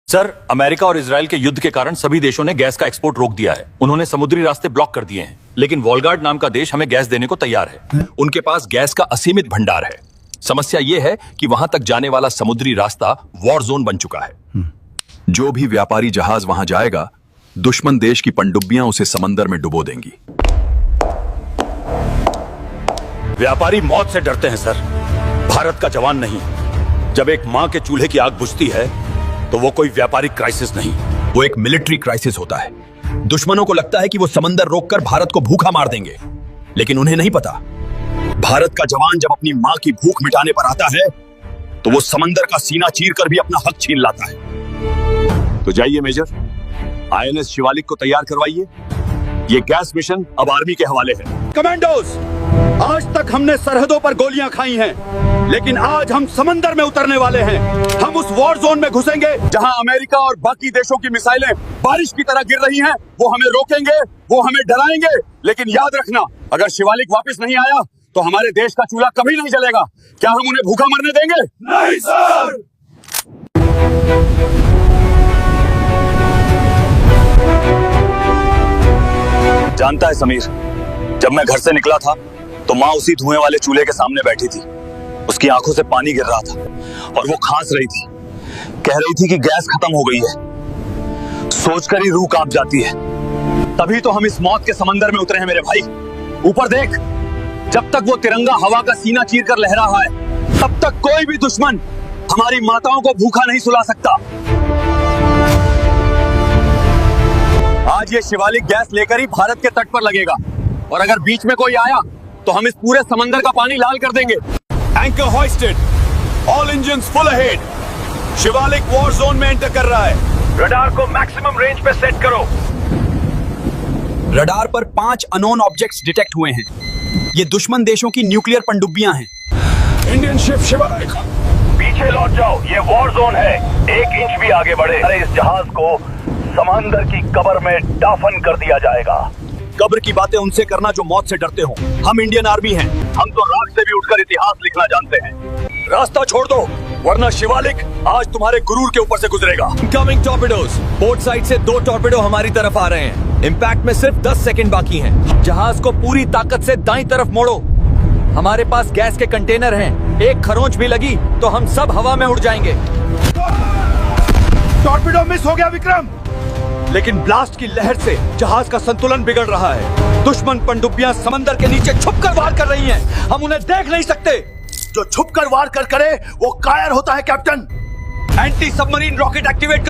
Sir, America और Israel के युद्ध के कारण सभी देशों ने गैस का एक्सपोर्ट रोक दिया है। उन्होंने समुद्री रास्ते ब्लॉक कर दिए हैं, लेकिन वॉलगार्ड नाम का देश हमें गैस देने को तैयार है। उनके पास गैस का असीमित भंडार है। समस्या यह है कि वहां तक जाने वाला समुद्री रास्ता वॉर जोन बन चुका है। जो भी व्यापारी जहाज वहां जाएगा, दुश्मन देश की पनडुब्बियां उसे समंदर में डुबो देंगी। व्यापारी मौत से डरते हैं सर, भारत का जवान नहीं। जब एक मां के चूल्हे की आग बुझती है तो वो कोई व्यापारिक क्राइसिस नहीं, वो एक मिलिट्री क्राइसिस होता है। दुश्मनों को लगता है कि वो समंदर रोककर भारत को भूखा मार देंगे, लेकिन उन्हें नहीं पता, भारत का जवान जब अपनी मां की भूख मिटाने पर आता है तो वो समंदर का सीना चीरकर भी अपना हक छीन लाता है। तो जाइए मेजर, आईएनएस शिवालिक को तैयार करवाइए। ये गैस मिशन अब आर्मी के हवाले है। कमांडोज, आज तक हमने सरहदों पर गोलियां खाई हैं, लेकिन आज हम समंदर में उतरने वाले हैं। हम उस वॉर जोन में घुसेंगे जहां अमेरिका और बाकी देशों की मिसाइलें बारिश की तरह गिर रही हैं। वो हमें रोकेंगे, वो हमें डराएंगे, लेकिन याद रखना, अगर शिवालिक वापस नहीं आया तो हमारे देश का चूल्हा कभी नहीं जलेगा। क्या हम उन्हें भूखा मरने देंगे? नहीं सर। जानता है समीर, जब मैं घर से निकला था तो माँ उसी धुएं वाले चूल्हे के सामने बैठी थी। उसकी आंखों से पानी गिर रहा था और वो खांस रही थी। कह रही थी कि गैस खत्म हो गई है। सोचकर ही रूह कांप जाती है। तभी तो हम इस मौत के समंदर में उतरे हैं मेरे भाई। ऊपर देख, जब तक वो तिरंगा हवा का सीना चीर कर लहरा है, तब तक कोई भी दुश्मन हमारी माताओं को भूखा नहीं सुला सकता। आज ये शिवालिक गैस लेकर ही भारत के तट पर लगेगा, और अगर बीच में कोई आया तो हम इस पूरे समंदर का पानी लाल कर देंगे। Anchor hoisted, all engines full ahead. Shivalik war zone में एंटर कर रहा है। रडार को मैक्सिमम रेंज पे सेट करो। रडार पर 5 अननोन ऑब्जेक्ट्स डिटेक्ट हुए हैं। ये दुश्मन देशों की न्यूक्लियर पनडुब्बियां हैं। इंडियन शिप शिवालिक, पीछे लौट जाओ, ये वॉर जोन है। 1 इंच भी आगे बढ़े, अरे इस जहाज को समंदर की कब्र में दाफन कर दिया जाएगा। कब्र की बातें उनसे करना जो मौत से डरते हो। हम इंडियन आर्मी हैं, हम तो राख से भी उठकर इतिहास लिखना जानते हैं। रास्ता छोड़ दो, वरना शिवालिक आज तुम्हारे गुरूर के ऊपर से गुजरेगा। इनकमिंग टॉर्पेडोज। पोर्ट साइड से 2 टॉर्पेडो हमारी तरफ आ रहे हैं। इंपैक्ट में सिर्फ 10 सेकंड बाकी हैं। जहाज को पूरी ताकत से दाईं तरफ मोड़ो। हमारे पास गैस के कंटेनर हैं। एक खरोंच भी लगी तो हम सब हवा में उड़ जाएंगे। टॉर्पेडो मिस हो गया विक्रम, लेकिन ब्लास्ट की लहर से जहाज का संतुलन बिगड़ रहा है। दुश्मन पनडुब्बियां समंदर के नीचे छुपकर वार कर रही हैं। हम उन्हें देख नहीं सकते। जो छुपकर वार कर करे वो कायर होता है captain. Anti submarine rocket activate